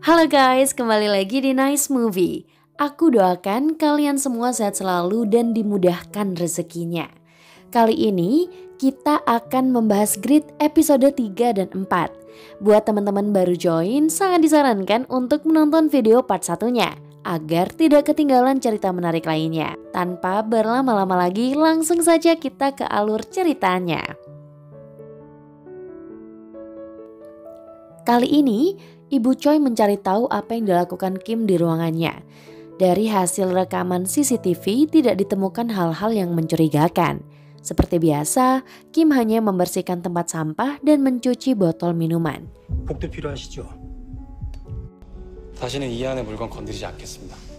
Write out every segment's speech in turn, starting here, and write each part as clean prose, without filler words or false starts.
Halo guys, kembali lagi di Nice Movie. Aku doakan kalian semua sehat selalu dan dimudahkan rezekinya. Kali ini kita akan membahas Grid episode 3 dan 4. Buat teman-teman baru join, sangat disarankan untuk menonton video part satunya agar tidak ketinggalan cerita menarik lainnya. Tanpa berlama-lama lagi, langsung saja kita ke alur ceritanya. Kali ini, Ibu Choi mencari tahu apa yang dilakukan Kim di ruangannya. Dari hasil rekaman CCTV tidak ditemukan hal-hal yang mencurigakan. Seperti biasa, Kim hanya membersihkan tempat sampah dan mencuci botol minuman. 복도 필요하시죠? 다시는 이 안의 물건 건드리지 않겠습니다.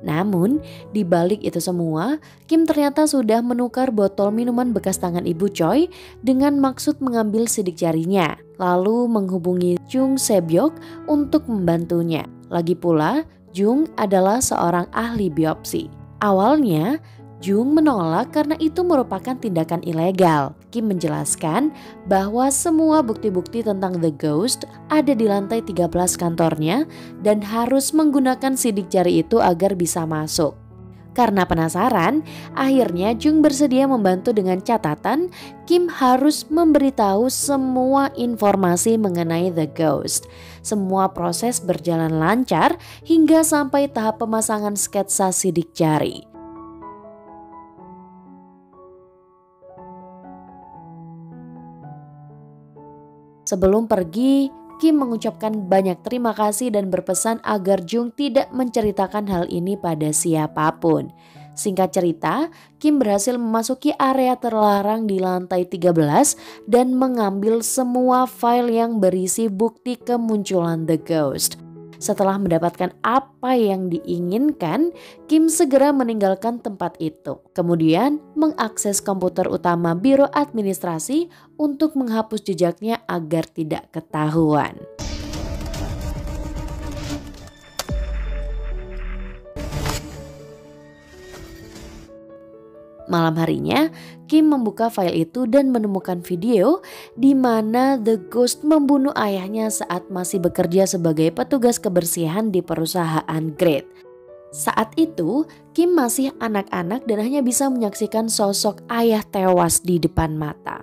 Namun, di balik itu semua, Kim ternyata sudah menukar botol minuman bekas tangan Ibu Choi dengan maksud mengambil sidik jarinya, lalu menghubungi Jung Se-byok untuk membantunya. Lagi pula, Jung adalah seorang ahli biopsi. Awalnya, Jung menolak karena itu merupakan tindakan ilegal. Kim menjelaskan bahwa semua bukti-bukti tentang The Ghost ada di lantai 13 kantornya dan harus menggunakan sidik jari itu agar bisa masuk. Karena penasaran, akhirnya Jung bersedia membantu dengan catatan Kim harus memberitahu semua informasi mengenai The Ghost. Semua proses berjalan lancar hingga sampai tahap pemasangan sketsa sidik jari. Sebelum pergi, Kim mengucapkan banyak terima kasih dan berpesan agar Jung tidak menceritakan hal ini pada siapapun. Singkat cerita, Kim berhasil memasuki area terlarang di lantai 13 dan mengambil semua file yang berisi bukti kemunculan The Ghost. Setelah mendapatkan apa yang diinginkan, Kim segera meninggalkan tempat itu. Kemudian mengakses komputer utama Biro Administrasi untuk menghapus jejaknya agar tidak ketahuan. Malam harinya, Kim membuka file itu dan menemukan video di mana The Ghost membunuh ayahnya saat masih bekerja sebagai petugas kebersihan di perusahaan Grid. Saat itu, Kim masih anak-anak dan hanya bisa menyaksikan sosok ayah tewas di depan mata.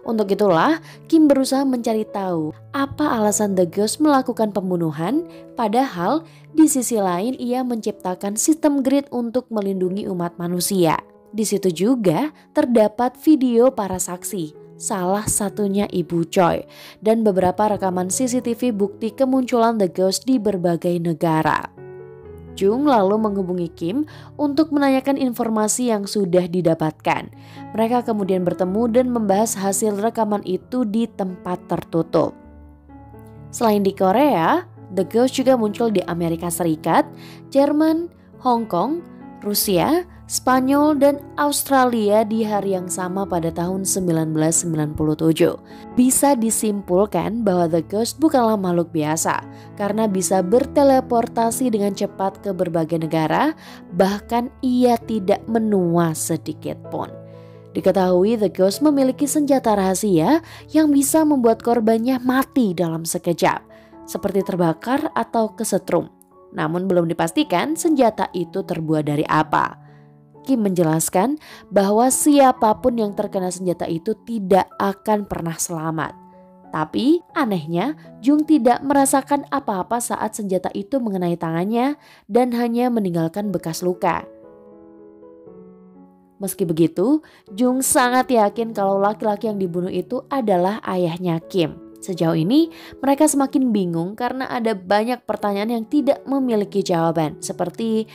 Untuk itulah, Kim berusaha mencari tahu apa alasan The Ghost melakukan pembunuhan, padahal di sisi lain ia menciptakan sistem Grid untuk melindungi umat manusia. Di situ juga terdapat video para saksi, salah satunya Ibu Choi, dan beberapa rekaman CCTV bukti kemunculan The Ghost di berbagai negara. Jung lalu menghubungi Kim untuk menanyakan informasi yang sudah didapatkan. Mereka kemudian bertemu dan membahas hasil rekaman itu di tempat tertutup. Selain di Korea, The Ghost juga muncul di Amerika Serikat, Jerman, Hong Kong, Rusia, Spanyol, dan Australia di hari yang sama pada tahun 1997. Bisa disimpulkan bahwa The Ghost bukanlah makhluk biasa karena bisa berteleportasi dengan cepat ke berbagai negara, bahkan ia tidak menua sedikit pun. Diketahui The Ghost memiliki senjata rahasia yang bisa membuat korbannya mati dalam sekejap, seperti terbakar atau kesetrum. Namun belum dipastikan senjata itu terbuat dari apa. Kim menjelaskan bahwa siapapun yang terkena senjata itu tidak akan pernah selamat. Tapi anehnya, Jung tidak merasakan apa-apa saat senjata itu mengenai tangannya dan hanya meninggalkan bekas luka. Meski begitu, Jung sangat yakin kalau laki-laki yang dibunuh itu adalah ayahnya Kim. Sejauh ini, mereka semakin bingung karena ada banyak pertanyaan yang tidak memiliki jawaban. Seperti,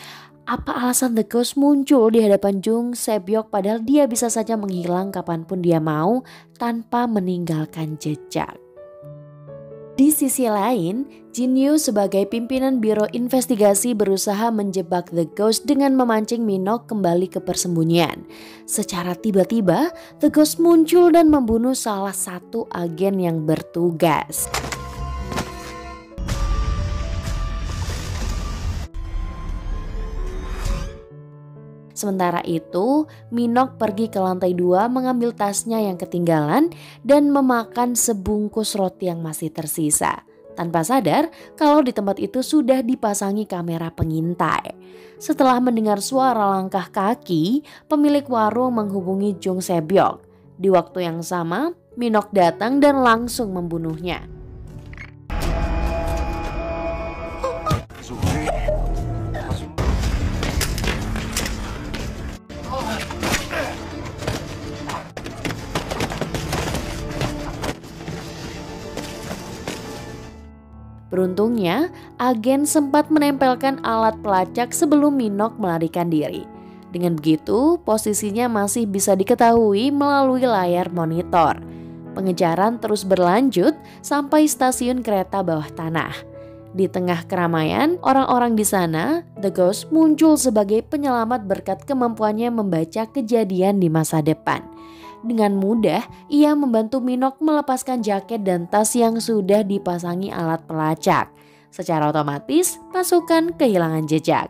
apa alasan The Ghost muncul di hadapan Jung Se-byok padahal dia bisa saja menghilang kapanpun dia mau tanpa meninggalkan jejak. Di sisi lain, Jin Yoo sebagai pimpinan Biro Investigasi berusaha menjebak The Ghost dengan memancing Minok kembali ke persembunyian. Secara tiba-tiba, The Ghost muncul dan membunuh salah satu agen yang bertugas. Sementara itu, Minok pergi ke lantai 2 mengambil tasnya yang ketinggalan dan memakan sebungkus roti yang masih tersisa. tanpa sadar kalau di tempat itu sudah dipasangi kamera pengintai. Setelah mendengar suara langkah kaki, pemilik warung menghubungi Jung Se-byok. Di waktu yang sama, Minok datang dan langsung membunuhnya. Beruntungnya, agen sempat menempelkan alat pelacak sebelum Minok melarikan diri. Dengan begitu, posisinya masih bisa diketahui melalui layar monitor. Pengejaran terus berlanjut sampai stasiun kereta bawah tanah. Di tengah keramaian, orang-orang di sana, The Ghost muncul sebagai penyelamat berkat kemampuannya membaca kejadian di masa depan. Dengan mudah, ia membantu Minok melepaskan jaket dan tas yang sudah dipasangi alat pelacak. Secara otomatis, pasukan kehilangan jejak.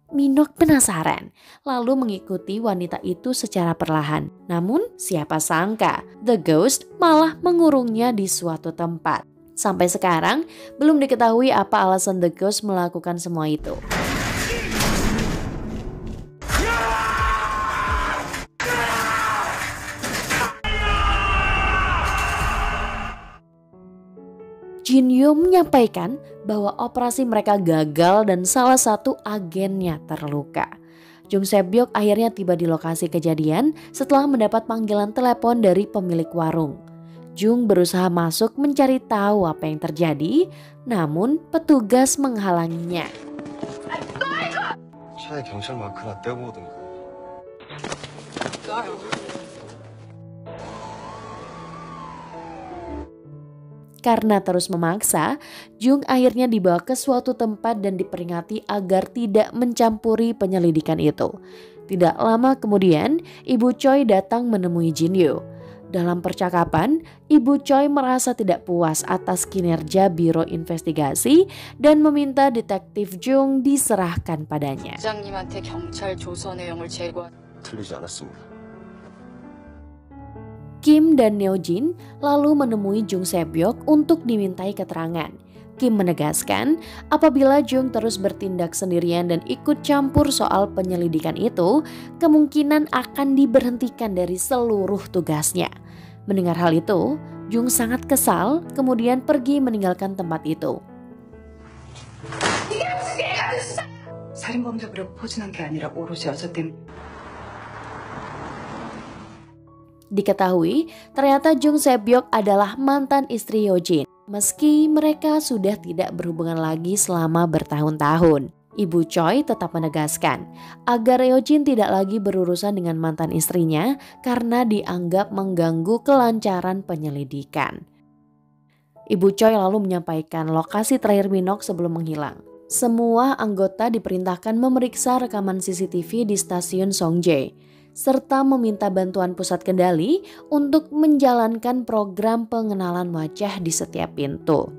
Minok penasaran, lalu mengikuti wanita itu secara perlahan. Namun, siapa sangka, The Ghost malah mengurungnya di suatu tempat. Sampai sekarang, belum diketahui apa alasan The Ghost melakukan semua itu. Jin Yo menyampaikan bahwa operasi mereka gagal dan salah satu agennya terluka. Jung Se-byok akhirnya tiba di lokasi kejadian setelah mendapat panggilan telepon dari pemilik warung. Jung berusaha masuk mencari tahu apa yang terjadi, namun petugas menghalanginya. Karena terus memaksa, Jung akhirnya dibawa ke suatu tempat dan diperingati agar tidak mencampuri penyelidikan itu. Tidak lama kemudian, Ibu Choi datang menemui Jin Yo. Dalam percakapan, Ibu Choi merasa tidak puas atas kinerja Biro Investigasi dan meminta detektif Jung diserahkan padanya. Kim dan Neo Jin lalu menemui Jung Se-byok untuk dimintai keterangan. Kim menegaskan apabila Jung terus bertindak sendirian dan ikut campur soal penyelidikan itu, kemungkinan akan diberhentikan dari seluruh tugasnya. Mendengar hal itu, Jung sangat kesal, kemudian pergi meninggalkan tempat itu. Diketahui, ternyata Jung Se-byok adalah mantan istri Yojin. Meski mereka sudah tidak berhubungan lagi selama bertahun-tahun. Ibu Choi tetap menegaskan agar Yojin tidak lagi berurusan dengan mantan istrinya karena dianggap mengganggu kelancaran penyelidikan. Ibu Choi lalu menyampaikan lokasi terakhir Minok sebelum menghilang. Semua anggota diperintahkan memeriksa rekaman CCTV di stasiun Songjae, serta meminta bantuan pusat kendali untuk menjalankan program pengenalan wajah di setiap pintu.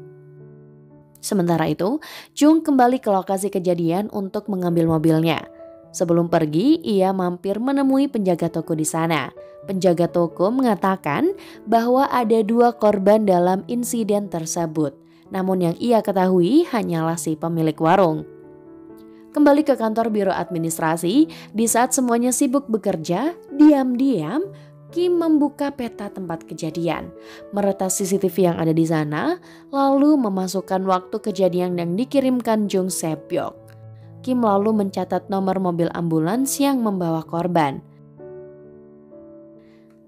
Sementara itu, Jung kembali ke lokasi kejadian untuk mengambil mobilnya. Sebelum pergi, ia mampir menemui penjaga toko di sana. Penjaga toko mengatakan bahwa ada 2 korban dalam insiden tersebut. Namun yang ia ketahui hanyalah si pemilik warung. Kembali ke kantor biro administrasi, di saat semuanya sibuk bekerja, diam-diam Kim membuka peta tempat kejadian, meretas CCTV yang ada di sana, lalu memasukkan waktu kejadian yang dikirimkan Jung Se-byok. Kim lalu mencatat nomor mobil ambulans yang membawa korban.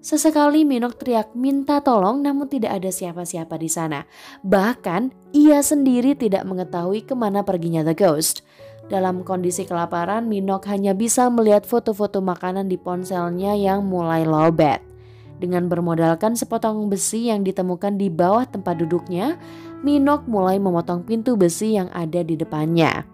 Sesekali Minok teriak minta tolong, namun tidak ada siapa-siapa di sana. Bahkan ia sendiri tidak mengetahui kemana perginya The Ghost. Dalam kondisi kelaparan, Minok hanya bisa melihat foto-foto makanan di ponselnya yang mulai lowbat. Dengan bermodalkan sepotong besi yang ditemukan di bawah tempat duduknya, Minok mulai memotong pintu besi yang ada di depannya.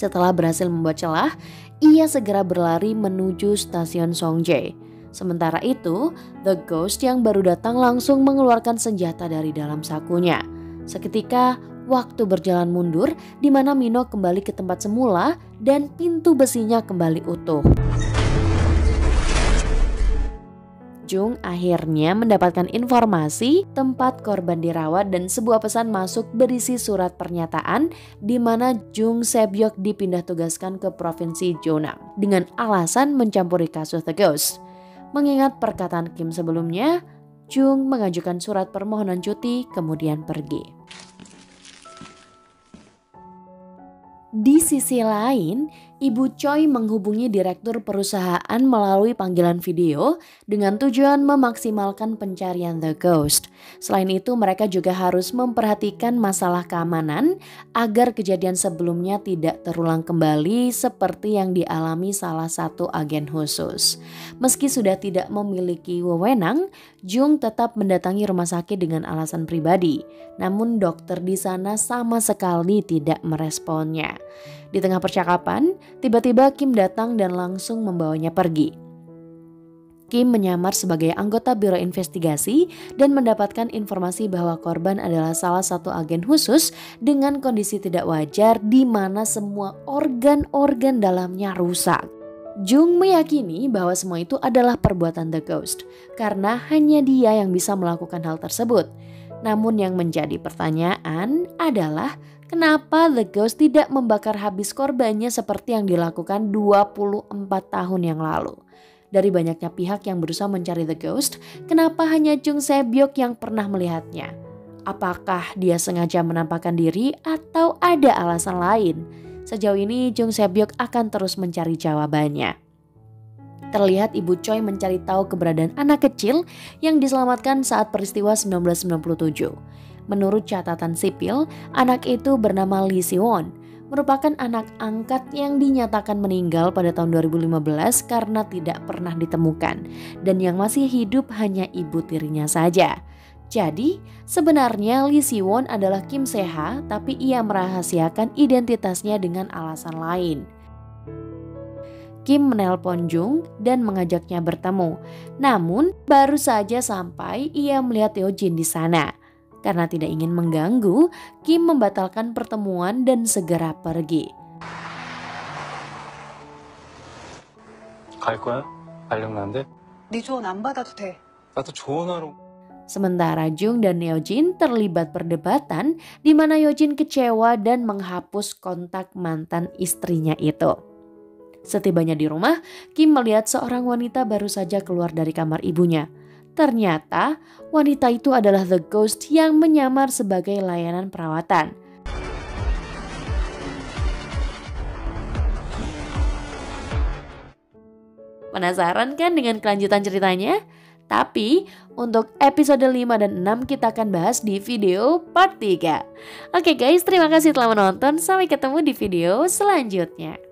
Setelah berhasil membuat celah, ia segera berlari menuju stasiun Songjae. Sementara itu, The Ghost yang baru datang langsung mengeluarkan senjata dari dalam sakunya. Seketika, waktu berjalan mundur di mana Minok kembali ke tempat semula dan pintu besinya kembali utuh. Jung akhirnya mendapatkan informasi tempat korban dirawat dan sebuah pesan masuk berisi surat pernyataan di mana Jung Se-byuk dipindah tugaskan ke provinsi Jeonnam dengan alasan mencampuri kasus The Ghost. Mengingat perkataan Kim sebelumnya, Jung mengajukan surat permohonan cuti kemudian pergi. Di sisi lain, Ibu Choi menghubungi direktur perusahaan melalui panggilan video dengan tujuan memaksimalkan pencarian The Ghost. Selain itu, mereka juga harus memperhatikan masalah keamanan agar kejadian sebelumnya tidak terulang kembali seperti yang dialami salah satu agen khusus. Meski sudah tidak memiliki wewenang, Jung tetap mendatangi rumah sakit dengan alasan pribadi. Namun dokter di sana sama sekali tidak meresponnya. Di tengah percakapan, tiba-tiba Kim datang dan langsung membawanya pergi. Kim menyamar sebagai anggota Biro Investigasi dan mendapatkan informasi bahwa korban adalah salah satu agen khusus dengan kondisi tidak wajar di mana semua organ-organ dalamnya rusak. Jung meyakini bahwa semua itu adalah perbuatan The Ghost karena hanya dia yang bisa melakukan hal tersebut. Namun yang menjadi pertanyaan adalah kenapa The Ghost tidak membakar habis korbannya seperti yang dilakukan 24 tahun yang lalu? Dari banyaknya pihak yang berusaha mencari The Ghost, kenapa hanya Jung Se-byuk yang pernah melihatnya? Apakah dia sengaja menampakkan diri atau ada alasan lain? Sejauh ini Jung Se-byuk akan terus mencari jawabannya. Terlihat Ibu Choi mencari tahu keberadaan anak kecil yang diselamatkan saat peristiwa 1997. Menurut catatan sipil, anak itu bernama Lee Si-won, merupakan anak angkat yang dinyatakan meninggal pada tahun 2015 karena tidak pernah ditemukan, dan yang masih hidup hanya ibu tirinya saja. Jadi, sebenarnya Lee Si-won adalah Kim Se-ha, tapi ia merahasiakan identitasnya dengan alasan lain. Kim menelpon Jung dan mengajaknya bertemu. Namun, baru saja sampai ia melihat Yeojin di sana. Karena tidak ingin mengganggu, Kim membatalkan pertemuan dan segera pergi. 갈 거야? 발령나는데? 네 조언 안 받아도 돼. 나도 조언하러. Sementara Jung dan Yeojin terlibat perdebatan di mana Yeojin kecewa dan menghapus kontak mantan istrinya itu. Setibanya di rumah, Kim melihat seorang wanita baru saja keluar dari kamar ibunya. Ternyata wanita itu adalah The Ghost yang menyamar sebagai layanan perawatan. Penasaran kan dengan kelanjutan ceritanya? Tapi untuk episode 5 dan 6 kita akan bahas di video part 3. Oke guys, terima kasih telah menonton. Sampai ketemu di video selanjutnya.